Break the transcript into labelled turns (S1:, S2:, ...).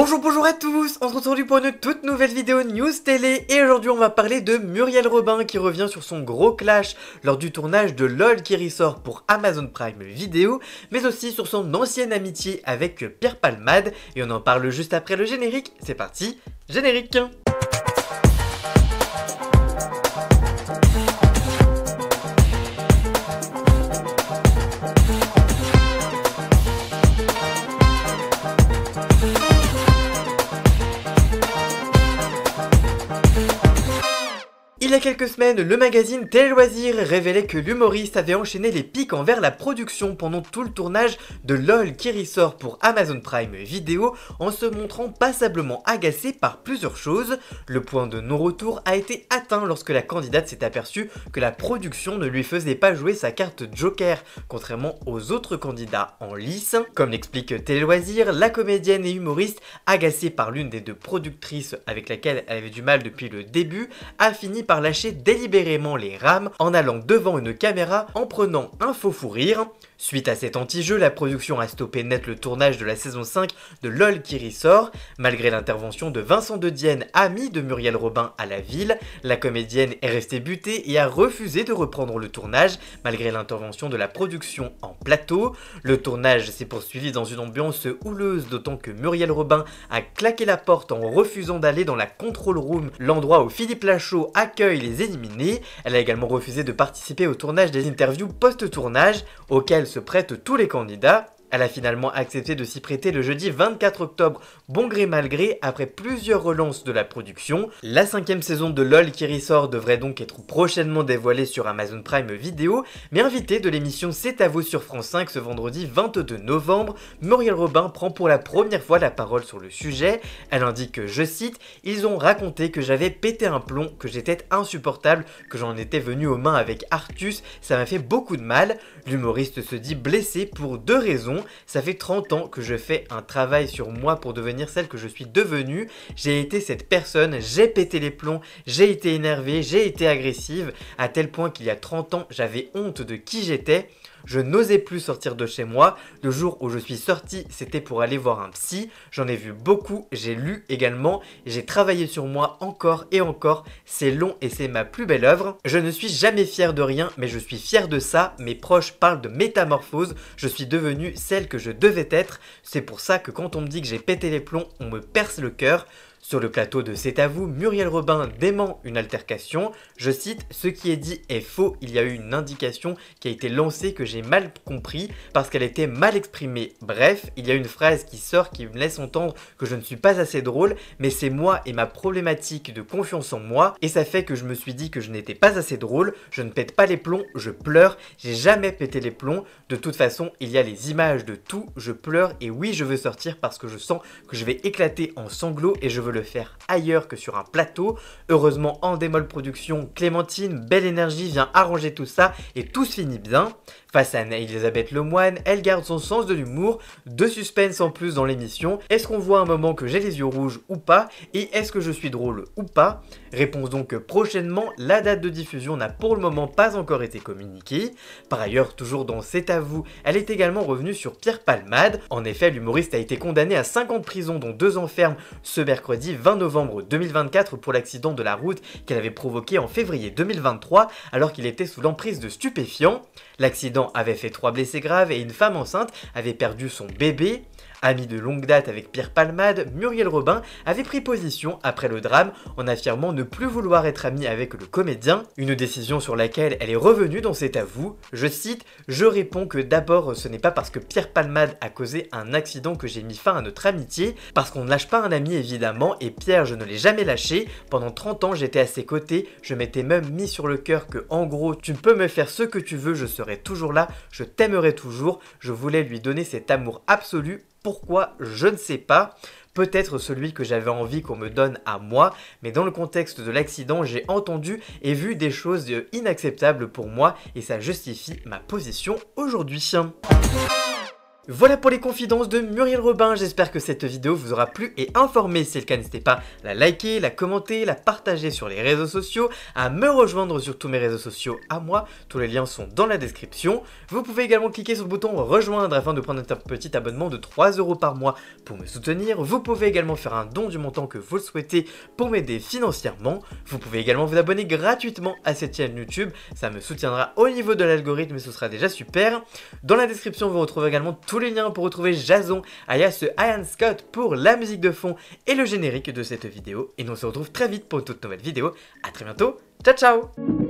S1: Bonjour à tous, on se retrouve aujourd'hui pour une toute nouvelle vidéo news télé et aujourd'hui on va parler de Muriel Robin qui revient sur son gros clash lors du tournage de LOL qui ressort pour Amazon Prime Video, mais aussi sur son ancienne amitié avec Pierre Palmade et on en parle juste après le générique. C'est parti, générique. Il y a quelques semaines, le magazine Télé Loisirs révélait que l'humoriste avait enchaîné les pics envers la production pendant tout le tournage de LOL qui ressort pour Amazon Prime Video en se montrant passablement agacé par plusieurs choses. Le point de non-retour a été atteint lorsque la candidate s'est aperçue que la production ne lui faisait pas jouer sa carte Joker, contrairement aux autres candidats en lice. Comme l'explique Télé Loisirs, la comédienne et humoriste, agacée par l'une des deux productrices avec laquelle elle avait du mal depuis le début, a fini par lâcher délibérément les rames en allant devant une caméra en prenant un faux fou rire. Suite à cet anti-jeu, la production a stoppé net le tournage de la saison 5 de LOL qui ressort. Malgré l'intervention de Vincent De Dienne, ami de Muriel Robin à la ville, la comédienne est restée butée et a refusé de reprendre le tournage malgré l'intervention de la production en plateau. Le tournage s'est poursuivi dans une ambiance houleuse, d'autant que Muriel Robin a claqué la porte en refusant d'aller dans la control room, l'endroit où Philippe Lachaud accueille les éliminés. Elle a également refusé de participer au tournage des interviews post-tournage auxquelles se prêtent tous les candidats. Elle a finalement accepté de s'y prêter le jeudi 24 octobre, bon gré mal gré, après plusieurs relances de la production. La 5e saison de LOL qui ressort devrait donc être prochainement dévoilée sur Amazon Prime Video, mais invitée de l'émission C'est à vous sur France 5 ce vendredi 22 novembre, Muriel Robin prend pour la première fois la parole sur le sujet. Elle indique, je cite, « Ils ont raconté que j'avais pété un plomb, que j'étais insupportable, que j'en étais venu aux mains avec Artus, ça m'a fait beaucoup de mal. » L'humoriste se dit blessé pour deux raisons. Ça fait 30 ans que je fais un travail sur moi pour devenir celle que je suis devenue. J'ai été cette personne, j'ai pété les plombs, j'ai été énervée, j'ai été agressive, à tel point qu'il y a 30 ans, j'avais honte de qui j'étais. Je n'osais plus sortir de chez moi. Le jour où je suis sortie, c'était pour aller voir un psy. J'en ai vu beaucoup, j'ai lu également. J'ai travaillé sur moi encore et encore. C'est long et c'est ma plus belle œuvre. Je ne suis jamais fière de rien, mais je suis fière de ça. Mes proches parlent de métamorphose. Je suis devenue celle que je devais être. C'est pour ça que quand on me dit que j'ai pété les plombs, on me perce le cœur. Sur le plateau de C'est à vous, Muriel Robin dément une altercation. Je cite, « Ce qui est dit est faux, il y a eu une indication qui a été lancée que j'ai mal compris parce qu'elle était mal exprimée. Bref, il y a une phrase qui sort qui me laisse entendre que je ne suis pas assez drôle, mais c'est moi et ma problématique de confiance en moi et ça fait que je me suis dit que je n'étais pas assez drôle, je ne pète pas les plombs, je pleure, j'ai jamais pété les plombs. De toute façon, il y a les images de tout, je pleure et oui, je veux sortir parce que je sens que je vais éclater en sanglots et je veux le faire ailleurs que sur un plateau. Heureusement, en démol production, Clémentine, belle énergie, vient arranger tout ça et tout se finit bien. Face à Anne-Elisabeth Lemoine, elle garde son sens de l'humour, de suspense en plus dans l'émission. Est-ce qu'on voit un moment que j'ai les yeux rouges ou pas? Et est-ce que je suis drôle ou pas? Réponse donc prochainement, la date de diffusion n'a pour le moment pas encore été communiquée. Par ailleurs, toujours dans C'est à vous, elle est également revenue sur Pierre Palmade. En effet, l'humoriste a été condamné à 5 ans de prison dont 2 ans ferme ce mercredi 20 novembre 2024 pour l'accident de la route qu'elle avait provoqué en février 2023 alors qu'il était sous l'emprise de stupéfiants. L'accident avait fait 3 blessés graves et une femme enceinte avait perdu son bébé. Amie de longue date avec Pierre Palmade, Muriel Robin avait pris position après le drame en affirmant ne plus vouloir être amie avec le comédien, une décision sur laquelle elle est revenue dans C'est à vous. Je cite, « Je réponds que d'abord ce n'est pas parce que Pierre Palmade a causé un accident que j'ai mis fin à notre amitié, parce qu'on ne lâche pas un ami évidemment et Pierre je ne l'ai jamais lâché, pendant 30 ans j'étais à ses côtés, je m'étais même mis sur le cœur que en gros tu peux me faire ce que tu veux, je serai toujours là, je t'aimerai toujours, je voulais lui donner cet amour absolu. Pourquoi? Je ne sais pas. Peut-être celui que j'avais envie qu'on me donne à moi, mais dans le contexte de l'accident, j'ai entendu et vu des choses inacceptables pour moi et ça justifie ma position aujourd'hui. » Voilà pour les confidences de Muriel Robin, j'espère que cette vidéo vous aura plu et informé. Si c'est le cas, n'hésitez pas à la liker, la commenter, la partager sur les réseaux sociaux, à me rejoindre sur tous mes réseaux sociaux à moi, tous les liens sont dans la description. Vous pouvez également cliquer sur le bouton rejoindre afin de prendre un petit abonnement de 3 € par mois pour me soutenir. Vous pouvez également faire un don du montant que vous le souhaitez pour m'aider financièrement. Vous pouvez également vous abonner gratuitement à cette chaîne YouTube, ça me soutiendra au niveau de l'algorithme et ce sera déjà super. Dans la description, vous retrouvez également tous les liens pour retrouver Jason, alias Ian Scott pour la musique de fond et le générique de cette vidéo. Et nous on se retrouve très vite pour une toute nouvelle vidéo. A très bientôt, ciao ciao.